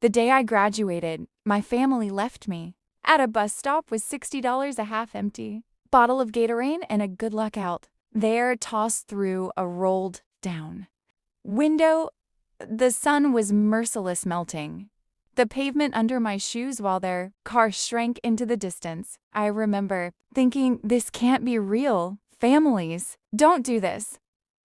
The day I graduated, my family left me. At a bus stop with $60 a half empty, bottle of Gatorade and a good luck out. There, tossed through a rolled down window, the sun was merciless melting the pavement under my shoes while their car shrank into the distance. I remember thinking, this can't be real. Families don't do this.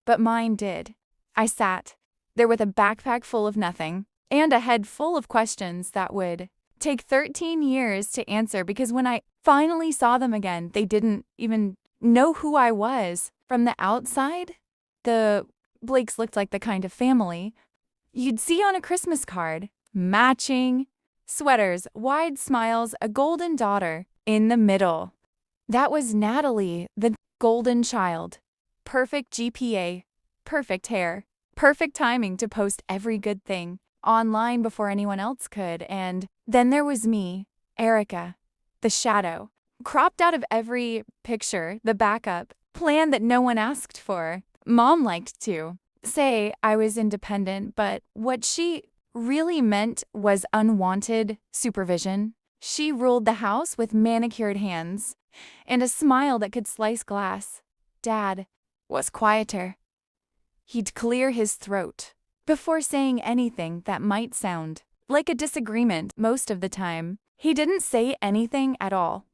But mine did. I sat there with a backpack full of nothing and a head full of questions that would take 13 years to answer, because when I finally saw them again, they didn't even know who I was. From the outside, the Blakes looked like the kind of family you'd see on a Christmas card. Matching sweaters, wide smiles, a golden daughter in the middle. That was Natalie, the golden child. Perfect GPA, perfect hair, perfect timing to post every good thing online before anyone else could. And then there was me, Erica, the shadow, cropped out of every picture, the backup plan that no one asked for. Mom liked to say I was independent, but what she really meant was unwanted supervision. She ruled the house with manicured hands and a smile that could slice glass. Dad was quieter. He'd clear his throat before saying anything that might sound like a disagreement. Most of the time, he didn't say anything at all.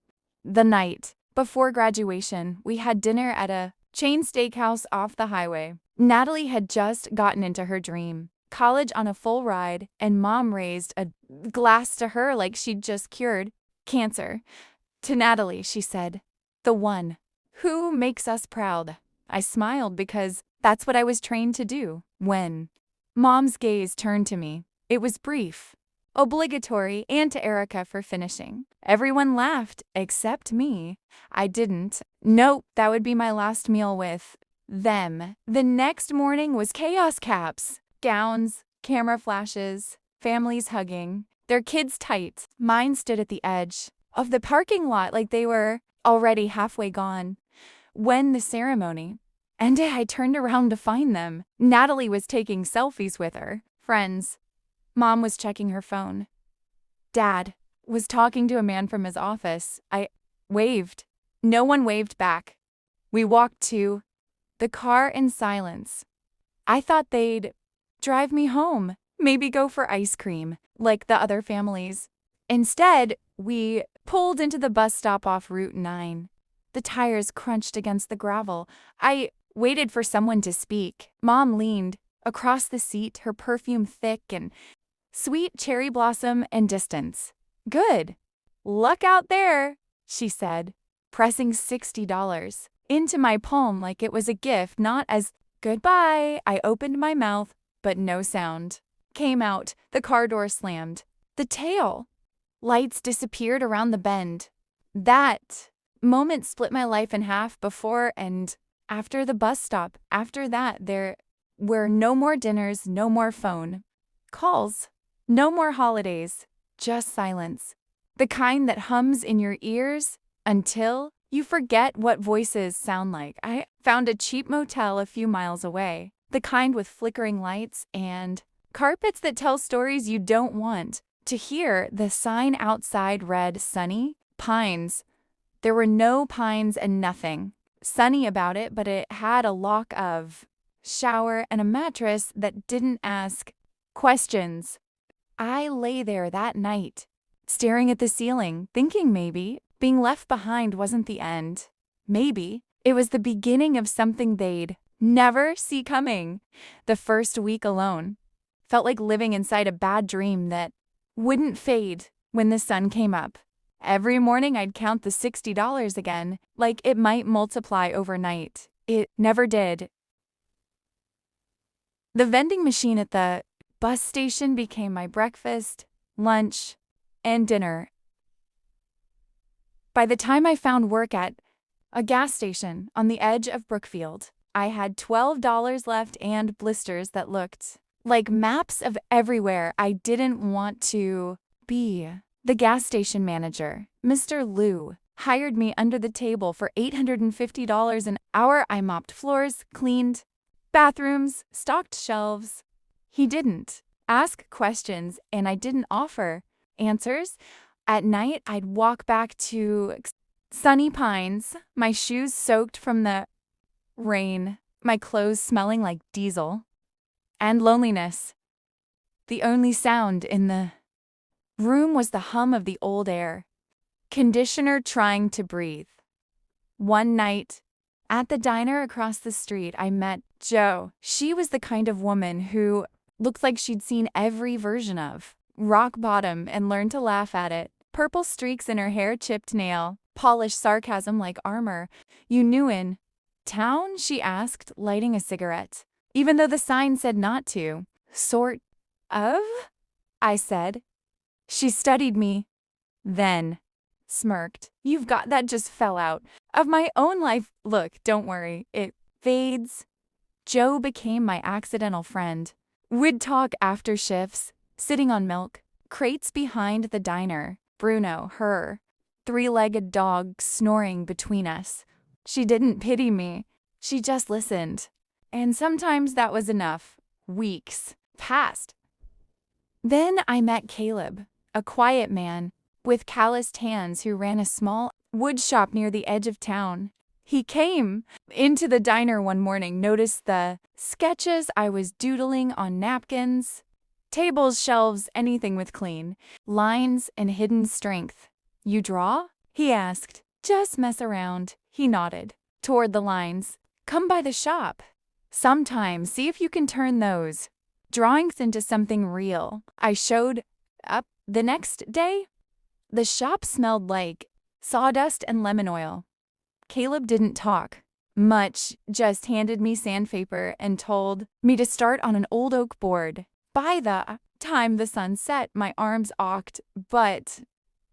The night before graduation, we had dinner at a chain steakhouse off the highway. Natalie had just gotten into her dream. College on a full ride, and Mom raised a glass to her like she'd just cured cancer. To Natalie, she said, the one who makes us proud. I smiled because that's what I was trained to do. When Mom's gaze turned to me, it was brief, obligatory, and to Erica for finishing. Everyone laughed except me. I didn't. Nope, that would be my last meal with them. The next morning was chaos caps. Gowns, camera flashes, families hugging, their kids tight. Mine stood at the edge of the parking lot like they were already halfway gone. When the ceremony ended, I turned around to find them. Natalie was taking selfies with her friends. Mom was checking her phone. Dad was talking to a man from his office. I waved. No one waved back. We walked to the car in silence. I thought they'd drive me home, maybe go for ice cream, like the other families. Instead, we pulled into the bus stop off Route 9. The tires crunched against the gravel. I waited for someone to speak. Mom leaned across the seat, her perfume thick and sweet cherry blossom and distance. Good luck out there, she said, pressing $60 into my palm like it was a gift, not as goodbye. I opened my mouth, but no sound came out. The car door slammed. The tail lights disappeared around the bend. That moment split my life in half before and after the bus stop. After that, there were no more dinners, no more phone calls, no more holidays, just silence. The kind that hums in your ears until you forget what voices sound like. I found a cheap motel a few miles away. The kind with flickering lights and carpets that tell stories you don't want to hear. The sign outside read sunny, pines. There were no pines and nothing sunny about it, but it had a lock of shower and a mattress that didn't ask questions. I lay there that night, staring at the ceiling, thinking maybe being left behind wasn't the end. Maybe it was the beginning of something they'd never see coming. The first week alone felt like living inside a bad dream that wouldn't fade when the sun came up. Every morning I'd count the $60 again, like it might multiply overnight. It never did. The vending machine at the bus station became my breakfast, lunch, and dinner. By the time I found work at a gas station on the edge of Brookfield, I had $12 left and blisters that looked like maps of everywhere I didn't want to be. The gas station manager, Mr. Liu, hired me under the table for $850 an hour. I mopped floors, cleaned bathrooms, stocked shelves. He didn't ask questions, and I didn't offer answers. At night, I'd walk back to Sunny Pines, my shoes soaked from the rain, my clothes smelling like diesel, and loneliness. The only sound in the room was the hum of the old air conditioner trying to breathe. One night, at the diner across the street, I met Jo. She was the kind of woman who looked like she'd seen every version of rock bottom and learned to laugh at it. Purple streaks in her hair, chipped nail, polished sarcasm like armor. "You new in town?" she asked, lighting a cigarette, even though the sign said not to. "Sort of," I said. She studied me, then smirked. "You've got that just fell out of my own life. Look, don't worry, it fades." Jo became my accidental friend. We'd talk after shifts, sitting on milk crates behind the diner. Bruno, her three-legged dog, snoring between us. She didn't pity me. She just listened. And sometimes that was enough. Weeks passed. Then I met Caleb, a quiet man with calloused hands who ran a small wood shop near the edge of town. He came into the diner one morning, noticed the sketches I was doodling on napkins, tables, shelves, anything with clean lines and hidden strength. "You draw?" he asked. "Just mess around," he nodded toward the lines. "Come by the shop sometime, see if you can turn those drawings into something real." I showed up the next day. The shop smelled like sawdust and lemon oil. Caleb didn't talk much, just handed me sandpaper and told me to start on an old oak board. By the time the sun set, my arms ached, but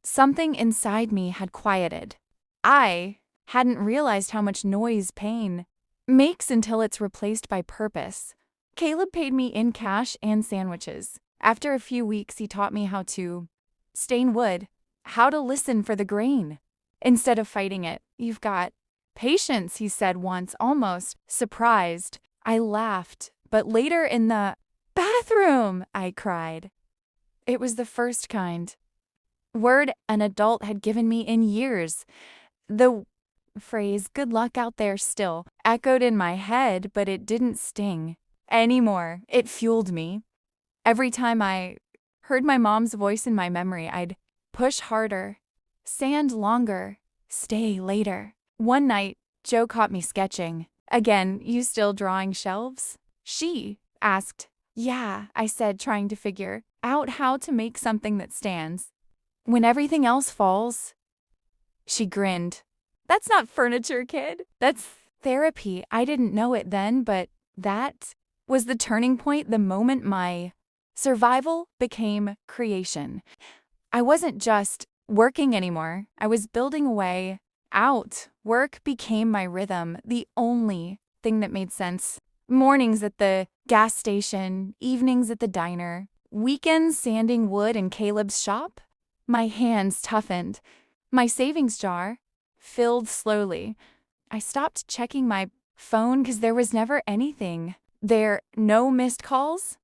something inside me had quieted. I hadn't realized how much noise pain makes until it's replaced by purpose. Caleb paid me in cash and sandwiches. After a few weeks, he taught me how to stain wood, how to listen for the grain instead of fighting it. "You've got patience," he said once, almost surprised. I laughed, but later in the bathroom, I cried. It was the first kind word an adult had given me in years. The phrase, "good luck out there," still echoed in my head, but it didn't sting anymore. It fueled me. Every time I heard my mom's voice in my memory, I'd push harder, sand longer, stay later. One night, Jo caught me sketching. "Again, you still drawing shelves?" she asked. "Yeah," I said, trying to figure out how to make something that stands when everything else falls. She grinned. "That's not furniture, kid. That's therapy." I didn't know it then, but that was the turning point, the moment my survival became creation. I wasn't just working anymore. I was building a way out. Work became my rhythm, the only thing that made sense. Mornings at the gas station, evenings at the diner, weekends sanding wood in Caleb's shop. My hands toughened. My savings jar filled slowly. I stopped checking my phone because there was never anything there. No missed calls.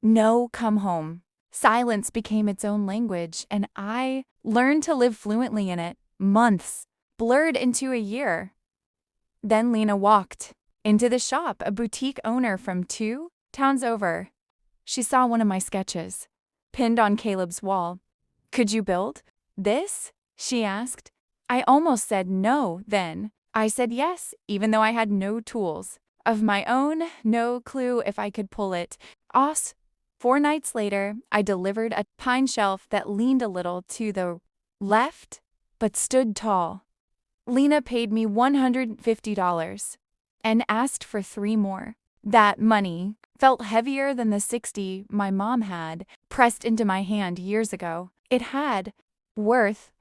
No come home. Silence became its own language, and I learned to live fluently in it. Months blurred into a year. Then Lena walked into the shop, a boutique owner from 2 towns over. She saw one of my sketches pinned on Caleb's wall. "Could you build this?" she asked. I almost said no then. I said yes, even though I had no tools of my own, no clue if I could pull it off. 4 nights later, I delivered a pine shelf that leaned a little to the left, but stood tall. Lena paid me $150 and asked for 3 more. That money felt heavier than the $60 my mom had pressed into my hand years ago. It had worth.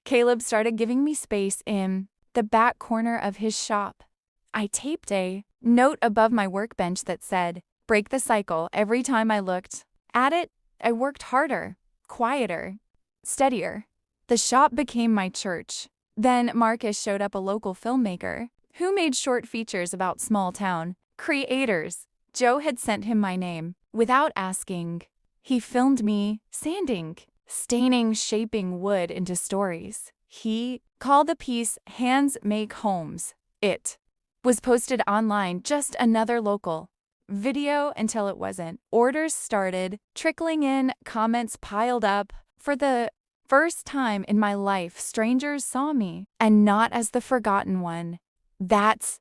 Caleb started giving me space in the back corner of his shop. I taped a note above my workbench that said, "Break the cycle." Every time I looked at it, I worked harder, quieter, steadier. The shop became my church. Then Marcus showed up, a local filmmaker who made short features about small town creators. Joe had sent him my name. Without asking, he filmed me sanding, staining, shaping wood into stories. He called the piece Hands Make Homes. It was posted online, just another local video until it wasn't. Orders started trickling in, comments piled up. For the first time in my life, strangers saw me, and not as the forgotten one. That's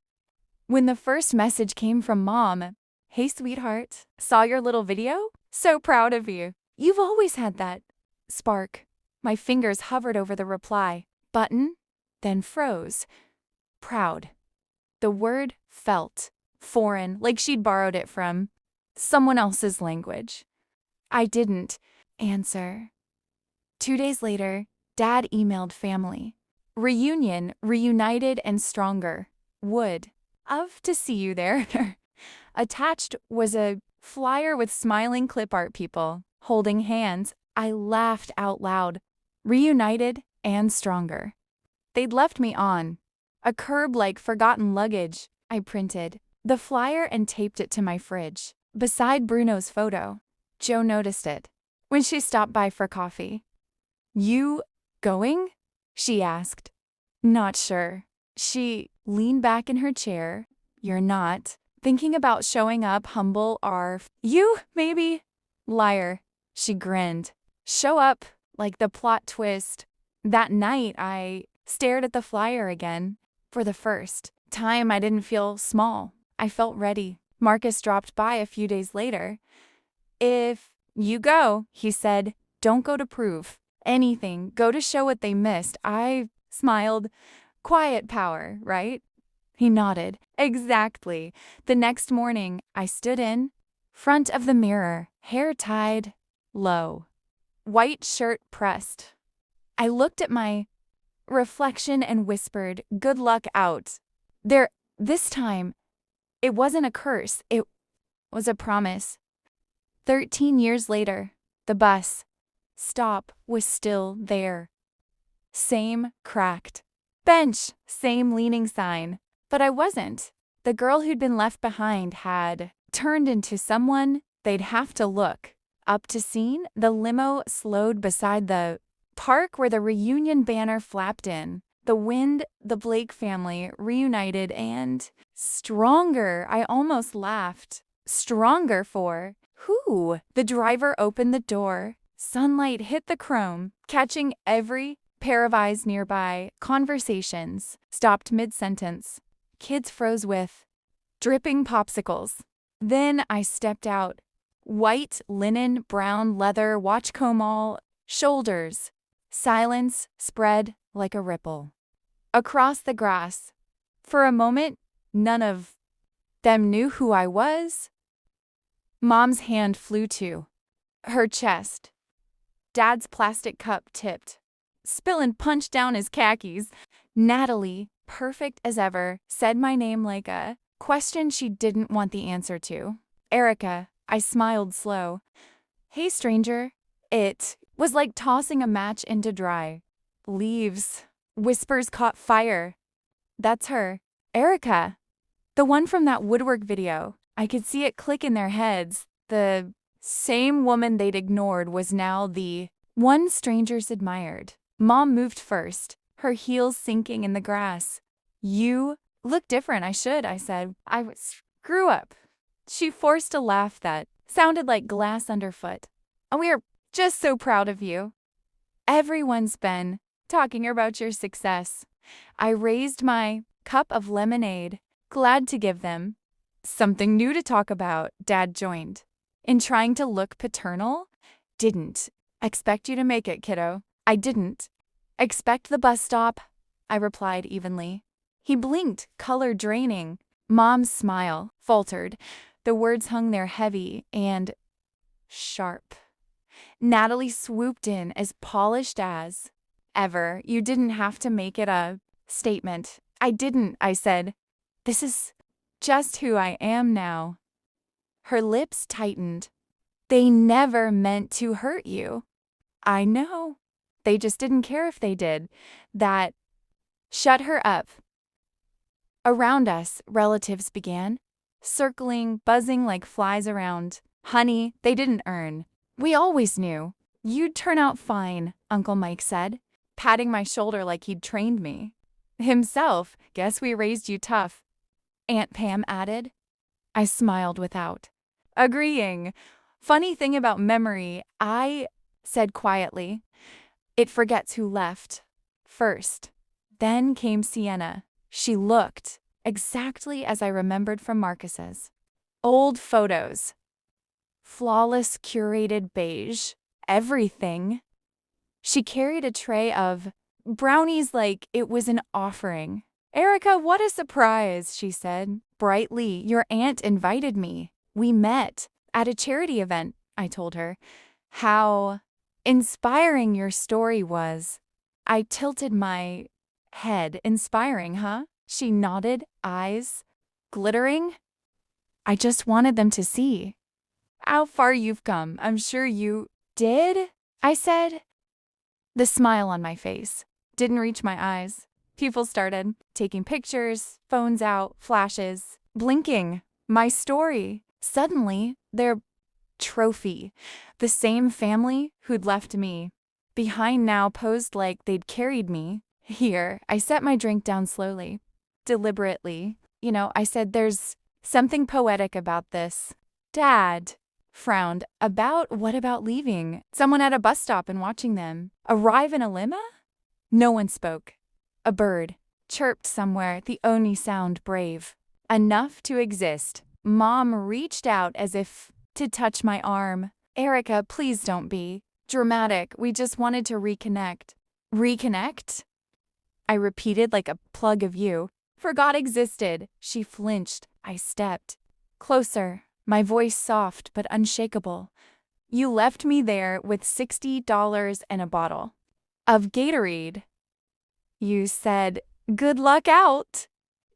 when the first message came from Mom. "Hey, sweetheart, saw your little video? So proud of you. You've always had that spark." My fingers hovered over the reply button, then froze. Proud. The word felt foreign, like she'd borrowed it from someone else's language. I didn't answer. 2 days later, Dad emailed family. "Reunion, reunited and stronger. Would love to see you there." Attached was a flyer with smiling clip art people holding hands. I laughed out loud. Reunited and stronger. They'd left me on a curb like forgotten luggage. I printed the flyer and taped it to my fridge, beside Bruno's photo. Joe noticed it when she stopped by for coffee. "You going?" she asked. "Not sure." She leaned back in her chair. "You're not thinking about showing up humble or you, maybe?" "Liar." She grinned. "Show up," like the plot twist. That night, I stared at the flyer again. For the first time, I didn't feel small. I felt ready. Marcus dropped by a few days later. "If you go," he said, "don't go to prove anything. Go to show what they missed." I smiled. Quiet power, right? He nodded. "Exactly." The next morning, I stood in front of the mirror, hair tied low, white shirt pressed. I looked at my reflection and whispered, "Good luck out there." This time, it wasn't a curse. It was a promise. 13 years later, the bus stop was still there. Same cracked bench, same leaning sign. But I wasn't. The girl who'd been left behind had turned into someone they'd have to look up to see. The limo slowed beside the park where the reunion banner flapped in. The wind, the Blake family, reunited and stronger. I almost laughed. Stronger for who? The driver opened the door. Sunlight hit the chrome, catching every pair of eyes nearby. Conversations stopped mid-sentence. Kids froze with dripping popsicles. Then I stepped out. White linen, brown leather, watch comb all shoulders. Silence spread like a ripple across the grass. For a moment, none of them knew who I was. Mom's hand flew to her chest. Dad's plastic cup tipped, spilling punch down his khakis. Natalie, perfect as ever, said my name like a question she didn't want the answer to. "Erica." I smiled slow. "Hey, stranger." It was like tossing a match into dry leaves. Whispers caught fire. "That's her. Erica. The one from that woodwork video." I could see it click in their heads. The same woman they'd ignored was now the one strangers admired. Mom moved first, her heels sinking in the grass. "You look different." I said. "I grew up." She forced a laugh that sounded like glass underfoot. "And we are just so proud of you. Everyone's been talking about your success." I raised my cup of lemonade, glad to give them something new to talk about. Dad joined in trying to look paternal. "Didn't expect you to make it, kiddo." "I didn't expect the bus stop," I replied evenly. He blinked, color draining. Mom's smile faltered. The words hung there heavy and sharp. Natalie swooped in, as polished as ever. "You didn't have to make it a statement." "I didn't," I said. "This is just who I am now." Her lips tightened. "They never meant to hurt you." "I know. They just didn't care if they did." That shut her up. Around us, relatives began circling, buzzing like flies around. Honey, they didn't earn. We always knew. You'd turn out fine, Uncle Mike said, patting my shoulder like he'd trained me. Himself, guess we raised you tough, Aunt Pam added. I smiled without agreeing. Funny thing about memory, I said quietly, it forgets who left first. Then came Sienna. She looked exactly as I remembered from Marcus's. Old photos. Flawless curated beige. Everything. She carried a tray of brownies like it was an offering. Erica, what a surprise, she said. Brightly, your aunt invited me. We met at a charity event, I told her. How inspiring your story was. I tilted my head. Inspiring, huh? She nodded, eyes glittering. I just wanted them to see how far you've come. I'm sure you did, I said. The smile on my face didn't reach my eyes. People started taking pictures, phones out, flashes, blinking. My story. Suddenly, their trophy, the same family who'd left me behind now posed like they'd carried me. Here, I set my drink down slowly, deliberately. I said, there's something poetic about this. Dad frowned. What about leaving? Someone at a bus stop and watching them arrive in a limo? No one spoke. A bird chirped somewhere, the only sound brave enough to exist. Mom reached out as if to touch my arm. Erica, please don't be dramatic. We just wanted to reconnect. Reconnect? I repeated like a plug of you. Forgot existed. She flinched. I stepped closer, my voice soft but unshakable. You left me there with $60 and a bottle of Gatorade. You said, good luck out.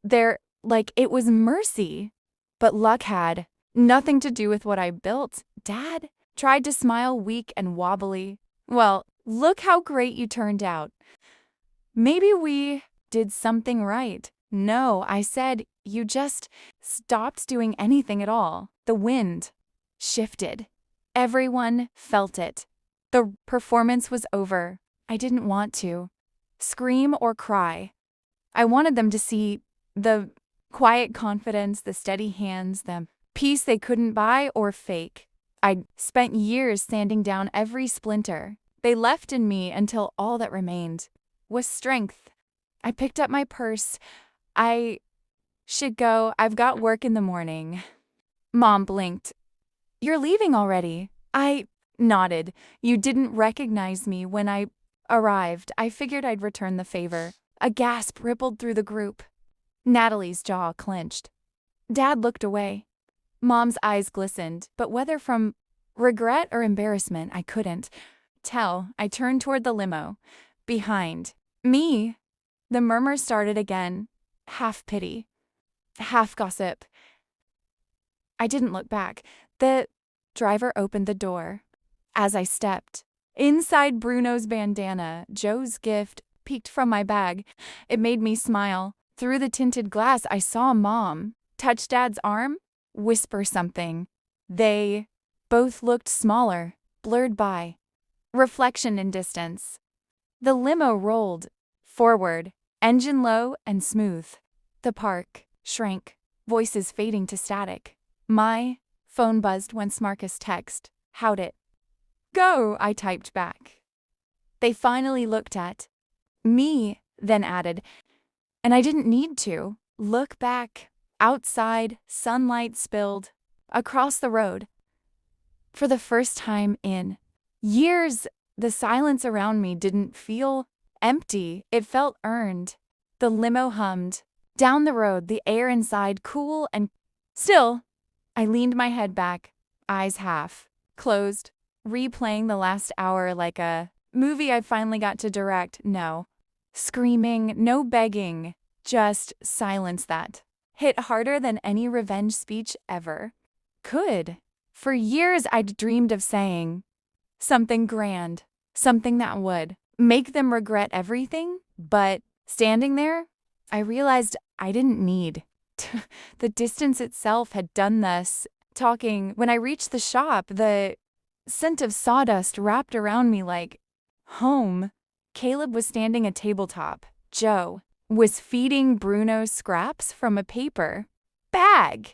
There, like it was mercy. But luck had nothing to do with what I built. Dad tried to smile weak and wobbly. Well, look how great you turned out. Maybe we did something right. No, I said, you just stopped doing anything at all. The wind shifted. Everyone felt it. The performance was over. I didn't want to scream or cry. I wanted them to see the quiet confidence, the steady hands, the peace they couldn't buy or fake. I'd spent years sanding down every splinter. They left in me until all that remained was strength. I picked up my purse. I should go. I've got work in the morning. Mom blinked. You're leaving already. I nodded. You didn't recognize me when I arrived. I figured I'd return the favor. A gasp rippled through the group. Natalie's jaw clenched. Dad looked away. Mom's eyes glistened, but whether from regret or embarrassment, I couldn't tell. I turned toward the limo. Behind me, the murmur started again. Half pity, half gossip. I didn't look back. The driver opened the door. As I stepped, inside Bruno's bandana, Joe's gift peeked from my bag. It made me smile. Through the tinted glass, I saw Mom touch Dad's arm, whisper something. They both looked smaller, blurred by reflection and distance. The limo rolled forward, engine low and smooth. The park shrank, voices fading to static. My phone buzzed once Marcus texted. How'd it go? I typed back. They finally looked at me, then added, and I didn't need to. Look back. Outside, sunlight spilled across the road. For the first time in years, the silence around me didn't feel empty. It felt earned. The limo hummed. Down the road, the air inside cool and still. I leaned my head back, eyes half closed, replaying the last hour like a movie I finally got to direct. No screaming, no begging, just silence that hit harder than any revenge speech ever could. For years, I'd dreamed of saying something grand, something that would make them regret everything, but standing there, I realized I didn't need The distance itself had done this. Talking, when I reached the shop, the scent of sawdust wrapped around me like home. Caleb was standing at tabletop. Joe was feeding Bruno scraps from a paper bag.